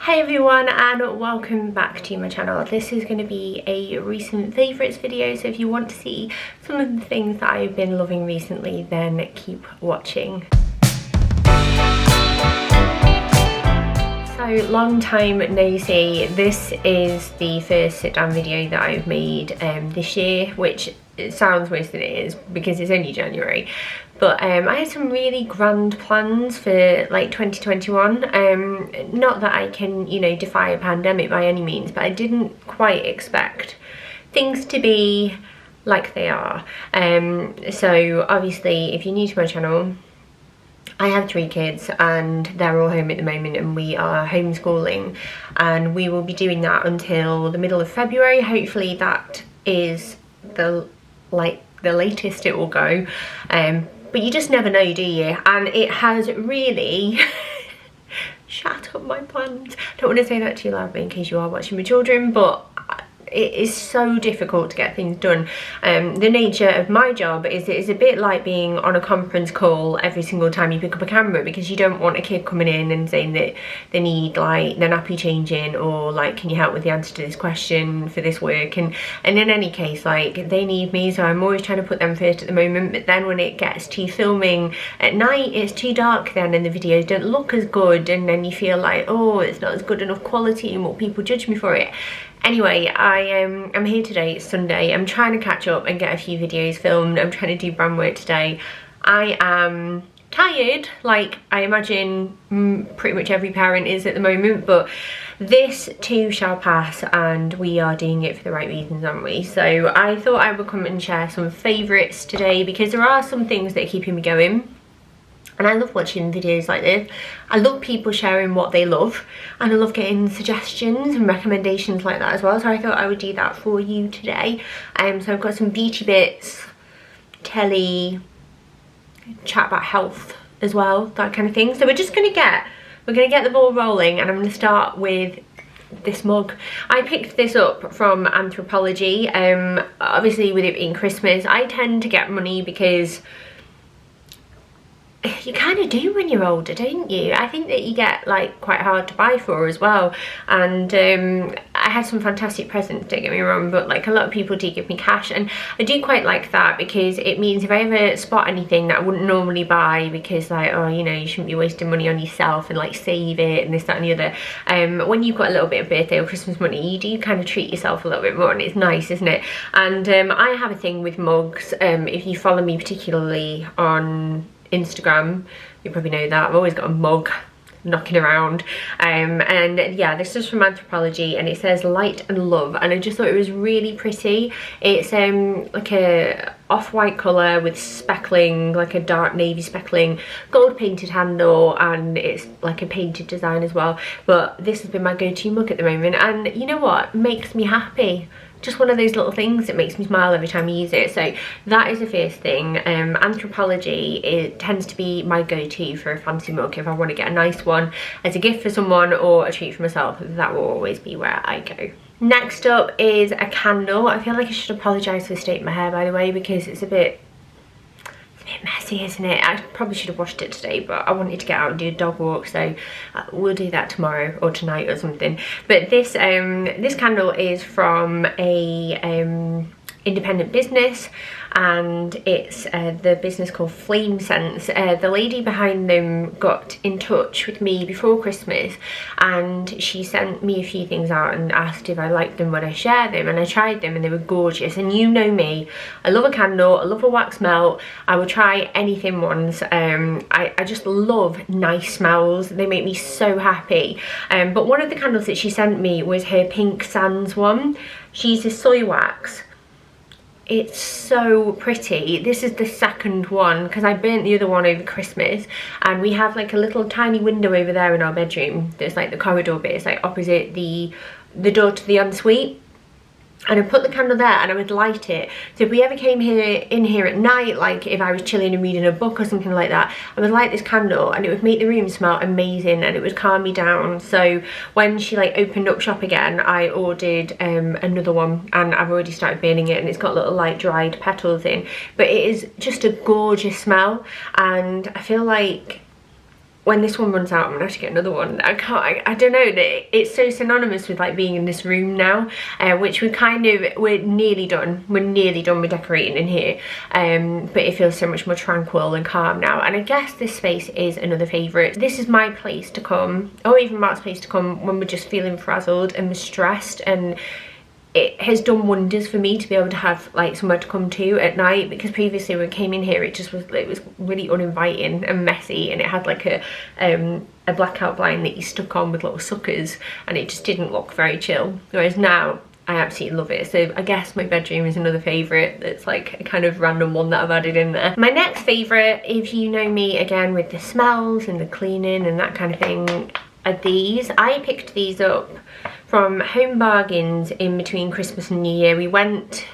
Hi everyone and welcome back to my channel. This is going to be a recent favourites video, so if you want to see some of the things that I've been loving recently, then keep watching. So long time no see. This is the first sit down video that I've made this year, which it sounds worse than it is because it's only January. But I had some really grand plans for like 2021. Not that I can, you know, defy a pandemic by any means, but I didn't quite expect things to be like they are. So obviously, if you're new to my channel, I have 3 kids and they're all home at the moment and we are homeschooling, and we will be doing that until the middle of February. Hopefully that is the latest it will go. But you just never know, do you? And it has really shat up my plans. I don't want to say that too loudly in case you are watching with children, but it is so difficult to get things done. The nature of my job is it is a bit like being on a conference call every single time you pick up a camera, because you don't want a kid coming in and saying that they need like their nappy changing, or like, can you help with the answer to this question for this work, and in any case, like, they need me, so I'm always trying to put them first at the moment. But then when it gets to filming at night, it's too dark then and the videos don't look as good, and then you feel like, oh, it's not as good enough quality and will people judge me for it? Anyway, I'm here today, it's Sunday. I'm trying to catch up and get a few videos filmed. I'm trying to do brand work today. I am tired, like I imagine pretty much every parent is at the moment, but this too shall pass, and we are doing it for the right reasons, aren't we? So I thought I would come and share some favourites today, because there are some things that are keeping me going. And I love watching videos like this. I love people sharing what they love, and I love getting suggestions and recommendations like that as well. So I thought I would do that for you today. So I've got some beauty bits, telly, chat about health as well, that kind of thing. So we're gonna get the ball rolling, and I'm gonna start with this mug. I picked this up from Anthropologie. Obviously with it being Christmas, I tend to get money because you kind of do when you're older, don't you? I think that you get like quite hard to buy for as well, and I had some fantastic presents, don't get me wrong, but like a lot of people do give me cash, and I do quite like that, because it means if I ever spot anything that I wouldn't normally buy, because like, oh, you know, you shouldn't be wasting money on yourself and like save it and this, that and the other, when you've got a little bit of birthday or Christmas money, you do kind of treat yourself a little bit more, and it's nice, isn't it? And I have a thing with mugs. If you follow me particularly on Instagram, you probably know that I've always got a mug knocking around, and yeah, this is from Anthropologie, and it says light and love, and I just thought it was really pretty. It's like a off-white colour with speckling, like a dark navy speckling, gold painted handle, and it's like a painted design as well. But this has been my go-to mug at the moment, and you know what makes me happy? Just one of those little things that makes me smile every time I use it. So that is the first thing. Anthropologie, it tends to be my go-to for a fancy mug. If I want to get a nice one as a gift for someone or a treat for myself, that will always be where I go. Next up is a candle. I feel like I should apologise for the state of my hair, by the way, because it's a bit messy, isn't it? I probably should have washed it today, but I wanted to get out and do a dog walk, so we'll do that tomorrow or tonight or something. But this this candle is from a independent business, and it's the business called Flame Sense. The lady behind them got in touch with me before Christmas, and she sent me a few things out and asked if I liked them when I shared them, and I tried them and they were gorgeous. And you know me, I love a candle, I love a wax melt, I will try anything once. I just love nice smells, they make me so happy. But one of the candles that she sent me was her Pink Sands one. She uses soy wax. It's so pretty. This is the second one, because I burnt the other one over Christmas, and we have like a little tiny window over there in our bedroom. There's like the corridor bit, it's like opposite the door to the ensuite. And I put the candle there and I would light it. So if we ever came in here at night, like if I was chilling and reading a book or something like that, I would light this candle and it would make the room smell amazing, and it would calm me down. So when she like opened up shop again, I ordered another one, and I've already started burning it, and it's got little like dried petals in. But it is just a gorgeous smell, and I feel like when this one runs out, I'm gonna have to get another one. I don't know, it's so synonymous with like being in this room now, which we're nearly done. We're nearly done with decorating in here, but it feels so much more tranquil and calm now. And I guess this space is another favourite. This is my place to come, or even Mark's place to come, when we're just feeling frazzled and we're stressed, and it has done wonders for me to be able to have like somewhere to come to at night, because previously when we came in here it was really uninviting and messy, and it had like a blackout blind that you stuck on with little suckers, and it just didn't look very chill. Whereas now I absolutely love it. So I guess my bedroom is another favourite that's like a kind of random one that I've added in there. My next favourite, if you know me again with the smells and the cleaning and that kind of thing, are these. I picked these up from Home Bargains in between Christmas and New Year. We went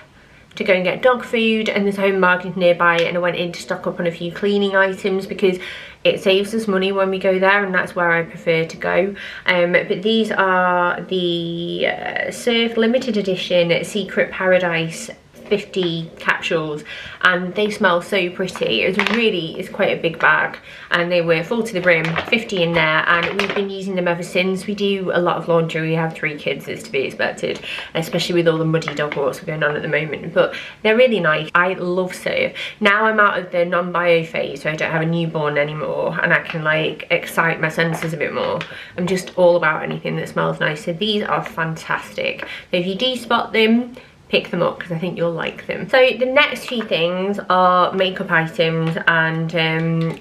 to go and get dog food, and there's Home Bargains nearby, and I went in to stock up on a few cleaning items because it saves us money when we go there, and that's where I prefer to go. But these are the Surf Limited Edition Secret Paradise 50 capsules, and they smell so pretty. It's quite a big bag, and they were full to the brim, 50 in there, and we've been using them ever since. We do a lot of laundry. We have 3 kids, as to be expected, especially with all the muddy dog walks going on at the moment, but they're really nice. I love Surf. Now I'm out of the non-bio phase, so I don't have a newborn anymore, and I can like excite my senses a bit more. I'm just all about anything that smells nice, so these are fantastic. So if you do spot them, pick them up, because I think you'll like them. So the next few things are makeup items, and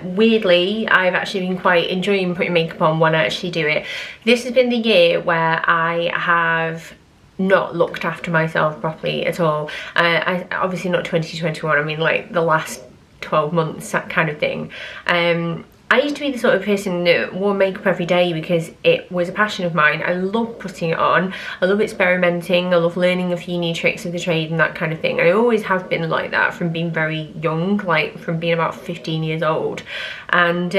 weirdly I've actually been quite enjoying putting makeup on when I actually do it. This has been the year where I have not looked after myself properly at all. Obviously not 2021, I mean like the last 12 months, that kind of thing. I used to be the sort of person that wore makeup every day because it was a passion of mine. I love putting it on, I love experimenting, I love learning a few new tricks of the trade and that kind of thing. And I always have been like that from being very young, like from being about 15 years old. And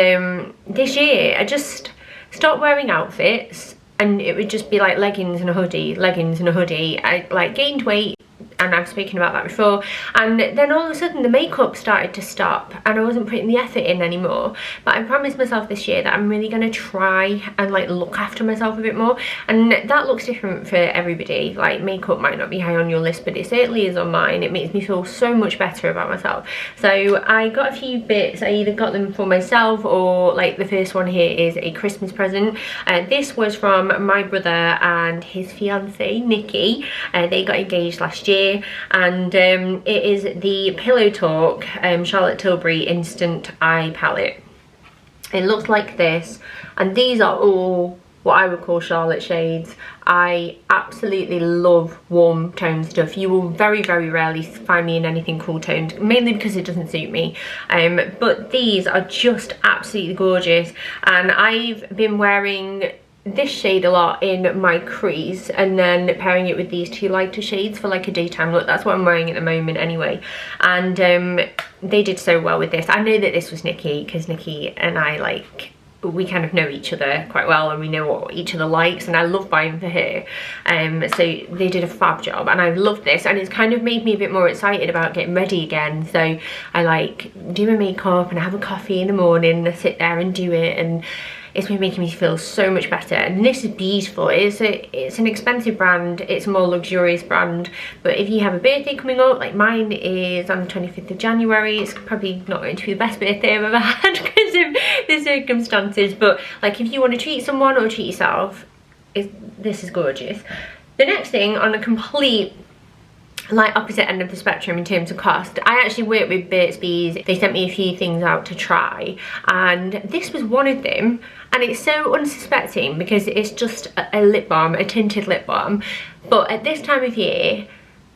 this year I just stopped wearing outfits, and it would just be like leggings and a hoodie, leggings and a hoodie. I like gained weight, and I've spoken about that before, and then all of a sudden the makeup started to stop and I wasn't putting the effort in anymore. But I promised myself this year that I'm really going to try and like look after myself a bit more, and that looks different for everybody. Like makeup might not be high on your list, but it certainly is on mine. It makes me feel so much better about myself. So I got a few bits. I either got them for myself, or like the first one here is a Christmas present. This was from my brother and his fiancée Nikki. They got engaged last year, and it is the Pillow Talk Charlotte Tilbury Instant Eye Palette. It looks like this, and these are all what I would call Charlotte shades. I absolutely love warm tone stuff. You will very, very rarely find me in anything cool toned, mainly because it doesn't suit me. But these are just absolutely gorgeous, and I've been wearing this shade a lot in my crease, and then pairing it with these 2 lighter shades for like a daytime look. That's what I'm wearing at the moment anyway, and they did so well with this. I know that this was Nikki because Nikki and I, like, we kind of know each other quite well, and we know what each other likes, and I love buying for her. So they did a fab job, and I love this, and it's kind of made me a bit more excited about getting ready again. So I like do my makeup and I have a coffee in the morning, and I sit there and do it, and it's been making me feel so much better. And this is beautiful. It's an expensive brand, it's a more luxurious brand, but if you have a birthday coming up, like mine is on the 25th of January, it's probably not going to be the best birthday I've ever had because of the circumstances, but like if you want to treat someone or treat yourself, this is gorgeous. The next thing, on a complete like opposite end of the spectrum in terms of cost, I actually work with Burt's Bees. They sent me a few things out to try, and this was one of them, and it's so unsuspecting because it's just a lip balm, a tinted lip balm. But at this time of year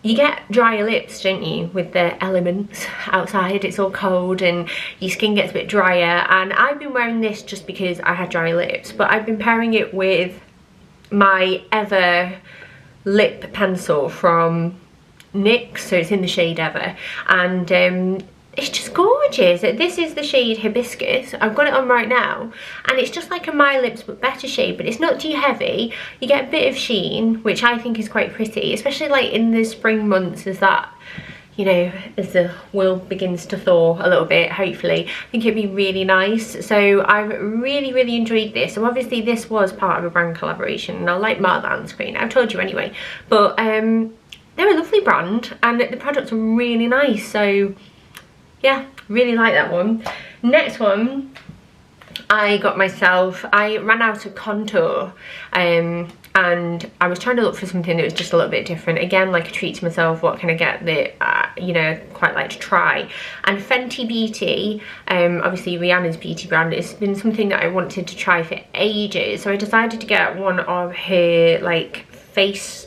you get drier lips, don't you, with the elements outside. It's all cold and your skin gets a bit drier, and I've been wearing this just because I had dry lips, but I've been pairing it with my Ever lip pencil from NYX, so it's in the shade Ever, and it's just gorgeous. This is the shade Hibiscus. I've got it on right now, and it's just like a My Lips but better shade, but it's not too heavy. You get a bit of sheen, which I think is quite pretty, especially like in the spring months, as that, you know, as the world begins to thaw a little bit, hopefully, I think it'd be really nice. So I really enjoyed this. So obviously this was part of a brand collaboration, and I'll like mark that on the screen, I've told you anyway, but they're a lovely brand and the products are really nice. So yeah, really like that one. Next one, I got myself, I ran out of contour, and I was trying to look for something that was just a little bit different. Again, like a treat to myself, what can I get that, you know, quite like to try. And Fenty Beauty, obviously Rihanna's beauty brand, it's been something that I wanted to try for ages. So I decided to get one of her like face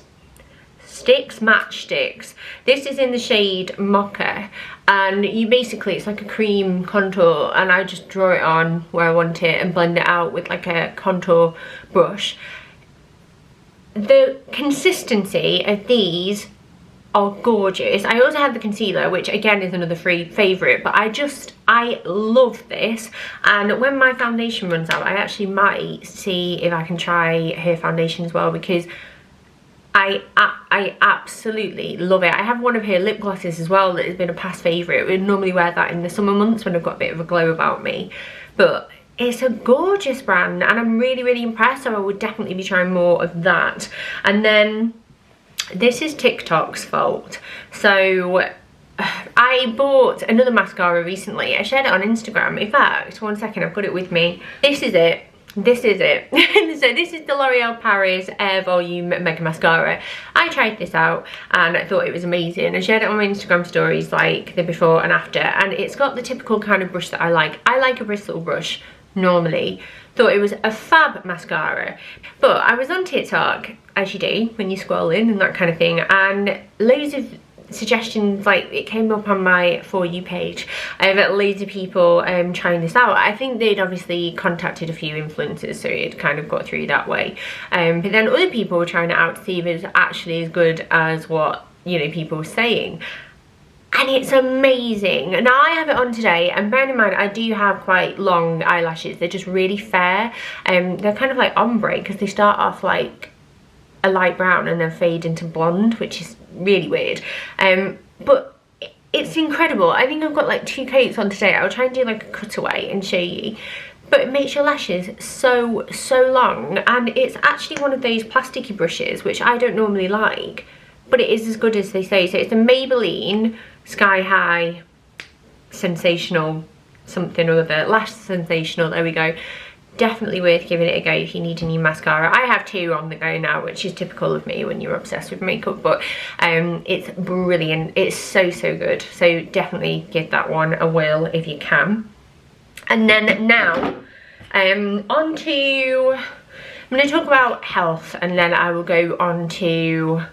sticks, match sticks. This is in the shade Mocha, and you basically, it's like a cream contour, and I just draw it on where I want it and blend it out with like a contour brush. The consistency of these are gorgeous. I also have the concealer, which again is another favourite, but I love this. And when my foundation runs out, I actually might see if I can try her foundation as well, because I absolutely love it. I have one of her lip glosses as well that has been a past favourite. We normally wear that in the summer months when I've got a bit of a glow about me, but it's a gorgeous brand and I'm really impressed, so I would definitely be trying more of that. And then this is TikTok's fault. So I bought another mascara recently. I shared it on Instagram. In fact, one second, I've got it with me. This is it. This is it. So this is the L'Oreal Paris Air Volume Mega Mascara. I tried this out and I thought it was amazing. I shared it on my Instagram stories, like the before and after, and it's got the typical kind of brush that I like. I like a bristle brush normally. Thought it was a fab mascara. But I was on TikTok, as you do when you scroll in and that kind of thing, and loads of suggestions, like it came up on my For You page of loads of people trying this out. I think they'd obviously contacted a few influencers, so it kind of got through that way, but then other people were trying it out to see if it was actually as good as what, you know, people were saying. And it's amazing. Now I have it on today, and bearing in mind I do have quite long eyelashes, they're just really fair, they're kind of like ombre because they start off like a light brown and then fade into blonde, which is really weird, but it's incredible. I think I've got like 2 coats on today. I'll try and do like a cutaway and show you, but it makes your lashes so long, and it's actually one of those plasticky brushes which I don't normally like, but it is as good as they say. So it's a Maybelline Sky High Sensational something or other, Lash Sensational, there we go. Definitely worth giving it a go if you need a new mascara. I have 2 on the go now, which is typical of me when you're obsessed with makeup, but it's brilliant. It's so good. So definitely give that one a whirl if you can. And then now on to, I'm going to talk about health, and then I will go on to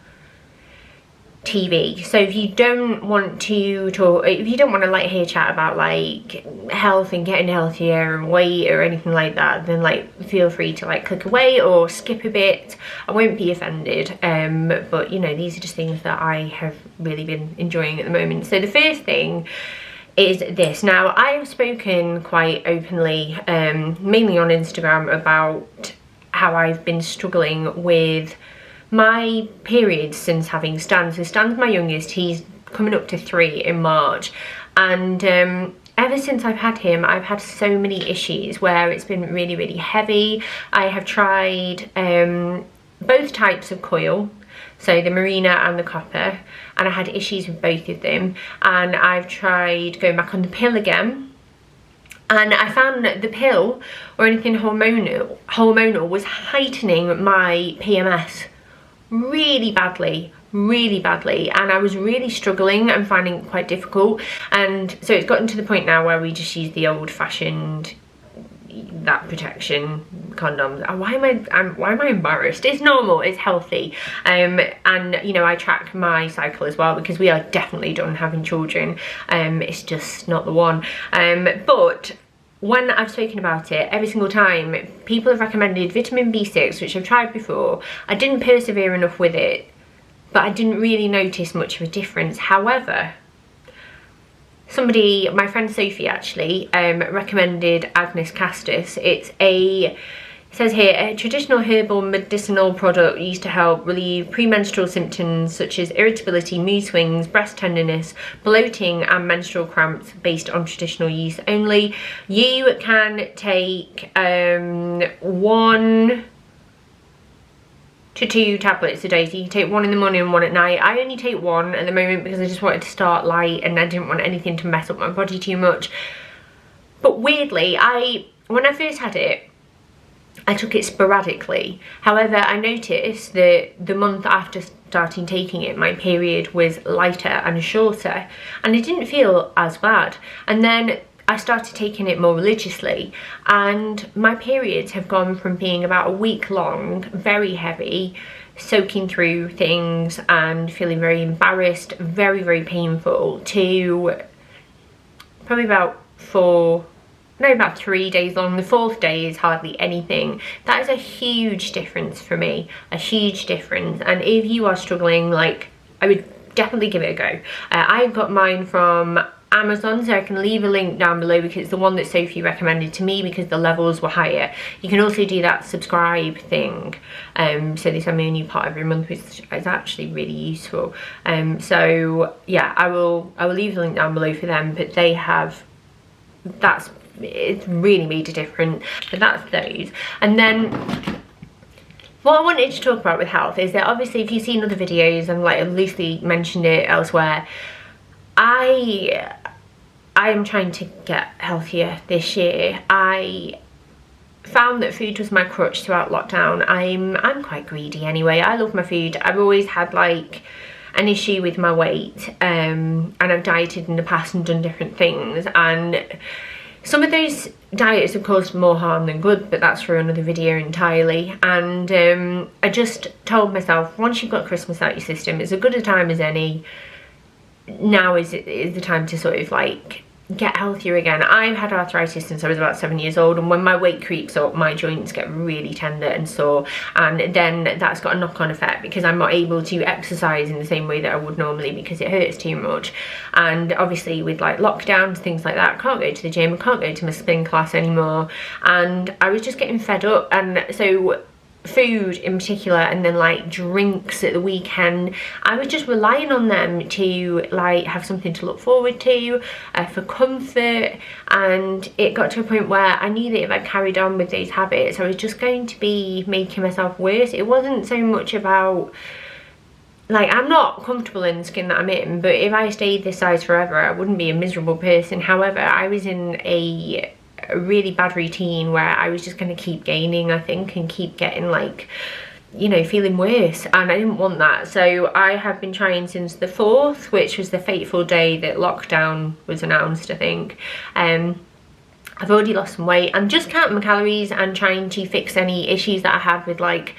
TV. So if you don't want to talk, if you don't want to like hear chat about like health and getting healthier and weight or anything like that, then like feel free to like click away or skip a bit. I won't be offended, but you know, these are just things that I have really been enjoying at the moment. So the first thing is this. Now I have spoken quite openly, mainly on Instagram, about how I've been struggling with my periods since having Stan. So Stan's my youngest, he's coming up to 3 in March, and ever since I've had him, I've had so many issues where it's been really heavy. I have tried both types of coil, so the Marina and the copper, and I had issues with both of them. And I've tried going back on the pill again, and I found that the pill or anything hormonal was heightening my PMS really badly, and I was really struggling and finding it quite difficult. And so it's gotten to the point now where we just use the old-fashioned, that protection condoms. Why am I embarrassed? It's normal, it's healthy, and you know, I track my cycle as well because we are definitely done having children. It's just not the one, but when I've spoken about it, every single time people have recommended vitamin B6, which I've tried before. I didn't persevere enough with it, but I didn't really notice much of a difference. However, my friend Sophie actually, recommended Agnes Castus. It's a It says here, a traditional herbal medicinal product used to help relieve premenstrual symptoms such as irritability, mood swings, breast tenderness, bloating and menstrual cramps based on traditional use only. You can take 1 to 2 tablets a day, so you can take 1 in the morning and 1 at night. I only take 1 at the moment because I just wanted to start light and I didn't want anything to mess up my body too much. But weirdly, when I first had it, I took it sporadically. However, I noticed that the month after starting taking it, my period was lighter and shorter and it didn't feel as bad. And then I started taking it more religiously and my periods have gone from being about a week long, very heavy, soaking through things and feeling very embarrassed, very, very painful, to probably about 3 days long. The 4th day is hardly anything. That is a huge difference for me, a huge difference. And if you are struggling, like, I would definitely give it a go. I got mine from Amazon, so I can leave a link down below because it's the one that Sophie recommended to me because the levels were higher. You can also do that subscribe thing, so they send me a new part every month, which is actually really useful. So yeah, I will leave the link down below for them, but they have, it's really made a difference. But that's those. And then what I wanted to talk about with health is that obviously if you've seen other videos and like loosely mentioned it elsewhere, I am trying to get healthier this year. I found that food was my crutch throughout lockdown. I'm quite greedy anyway. I love my food. I've always had like an issue with my weight, and I've dieted in the past and done different things, and some of those diets have caused more harm than good, but that's for another video entirely. And I just told myself, once you've got Christmas out your system, it's as good a time as any. Now is the time to sort of like get healthier again. I've had arthritis since I was about 7 years old, and when my weight creeps up, my joints get really tender and sore, and then that's got a knock-on effect because I'm not able to exercise in the same way that I would normally because it hurts too much. And obviously with like lockdowns, things like that, I can't go to the gym, I can't go to my spin class anymore, and I was just getting fed up. And so food in particular, and then like drinks at the weekend, I was just relying on them to like have something to look forward to, for comfort. And it got to a point where I knew that if I carried on with those habits, I was just going to be making myself worse. It wasn't so much about, like, I'm not comfortable in the skin that I'm in, but if I stayed this size forever, I wouldn't be a miserable person. However, I was in a really bad routine where I was just going to keep gaining, I think, and keep getting like, you know, feeling worse, and I didn't want that. So I have been trying since the 4th, which was the fateful day that lockdown was announced, I think. I've already lost some weight. I'm just counting my calories and trying to fix any issues that I had with like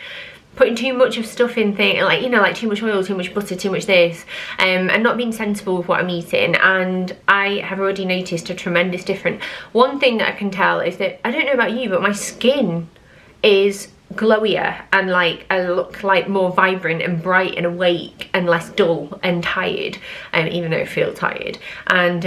putting too much of stuff in things, like, you know, like too much oil, too much butter, too much this, and not being sensible with what I'm eating. And I have already noticed a tremendous difference. One thing that I can tell is that, I don't know about you, but my skin is glowier, and like I look like more vibrant and bright and awake and less dull and tired, even though I feel tired. And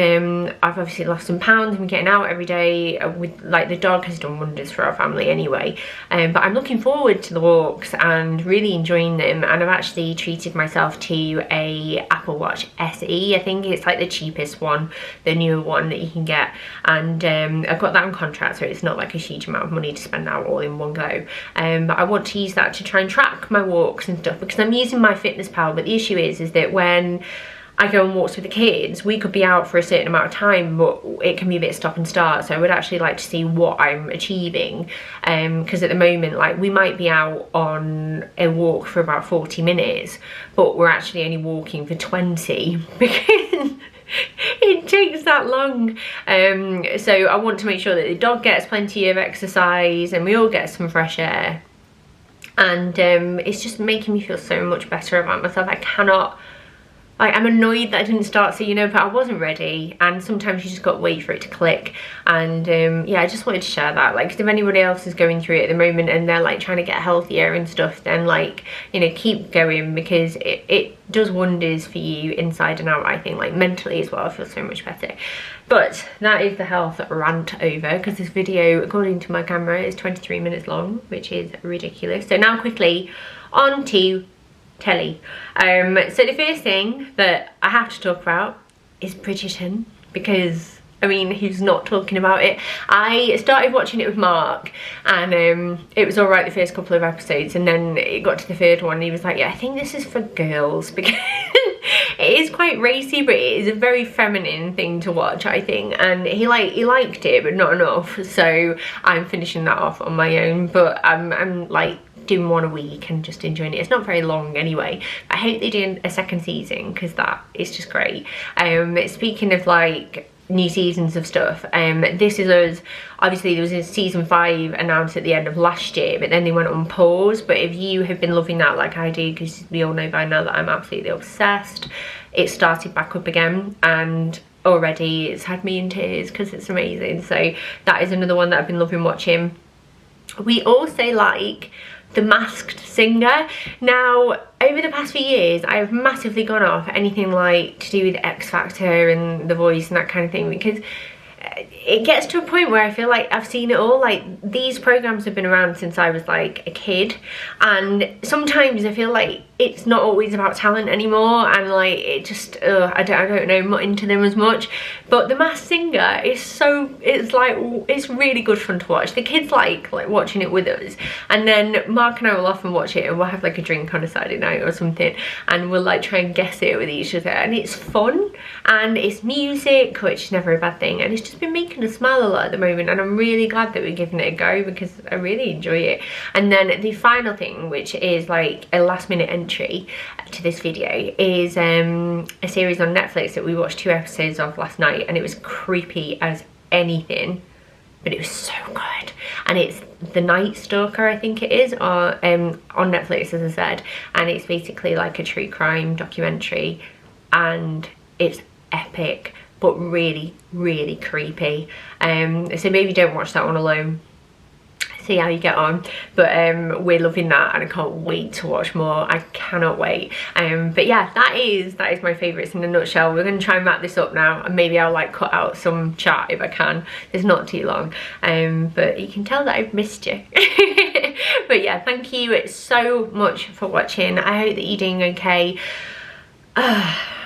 I've obviously lost some pounds. I'm getting out every day with, like, the dog has done wonders for our family anyway, but I'm looking forward to the walks and really enjoying them. And I've actually treated myself to a Apple Watch SE. I think it's like the cheapest one, the newer one that you can get, and I've got that on contract, so it's not like a huge amount of money to spend out all in one go. But I want to use that to try and track my walks and stuff, because I'm using MyFitnessPal. But the issue is that when I go on walks with the kids, we could be out for a certain amount of time, but it can be a bit stop and start. So I would actually like to see what I'm achieving, because at the moment, like, we might be out on a walk for about 40 minutes, but we're actually only walking for 20 because it takes that long. So I want to make sure that the dog gets plenty of exercise and we all get some fresh air. And it's just making me feel so much better about myself. I cannot like, I'm annoyed that I didn't start sooner, but I wasn't ready, and sometimes you just got to wait for it to click. And yeah, I just wanted to share that. Like, if anybody else is going through it at the moment and they're like trying to get healthier and stuff, then like, you know, keep going, because it does wonders for you inside and out. I think, like, mentally as well, I feel so much better. But that is the health rant over, because this video, according to my camera, is 23 minutes long, which is ridiculous. So now quickly on to telly. So the first thing that I have to talk about is Bridgerton, because I mean, who's not talking about it? I started watching it with Mark, and it was all right the first couple of episodes, and then it got to the third one and he was like, yeah, I think this is for girls, because it is quite racy, but it is a very feminine thing to watch, I think. And he liked it, but not enough, so I'm finishing that off on my own. But I'm like doing one a week and just enjoying it. It's not very long anyway. I hope they do a second season, because that is just great. Speaking of like new seasons of stuff, This Is Us, obviously there was a season 5 announced at the end of last year, but then they went on pause. But if you have been loving that like I do, because we all know by now that I'm absolutely obsessed, it started back up again, and already it's had me in tears because it's amazing. So that is another one that I've been loving watching. We also like The Masked Singer. Now, over the past few years, I have massively gone off anything like to do with X Factor and The Voice and that kind of thing, because it gets to a point where I feel like I've seen it all. Like, these programs have been around since I was like a kid, and sometimes I feel like it's not always about talent anymore, and like it just I don't know, I'm not into them as much. But The Masked Singer is it's really good fun to watch. The kids like watching it with us, and then Mark and I will often watch it, and we'll have like a drink on a Saturday night or something, and we'll like try and guess it with each other, and it's fun, and it's music, which is never a bad thing, and it's just been making us smile a lot at the moment, and I'm really glad that we're giving it a go, because I really enjoy it. And then the final thing, which is like a last minute entry to this video, is a series on Netflix that we watched 2 episodes of last night, and it was creepy as anything, but it was so good. And it's The Night Stalker, I think it is, or on Netflix, as I said, and it's basically like a true crime documentary, and it's epic, but really, really creepy. So maybe don't watch that one alone, see how you get on. But we're loving that, and I can't wait to watch more. I cannot wait. But yeah, that is my favourites in a nutshell. We're going to try and wrap this up now, and maybe I'll like cut out some chat if I can. It's not too long, but you can tell that I've missed you. But yeah, thank you so much for watching. I hope that you're doing okay.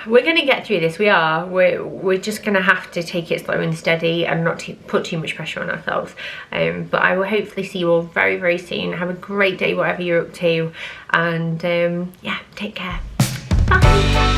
We're gonna get through this. We're just gonna have to take it slow and steady, and not put too much pressure on ourselves. But I will hopefully see you all very, very soon. Have a great day, whatever you're up to, and yeah, take care. Bye.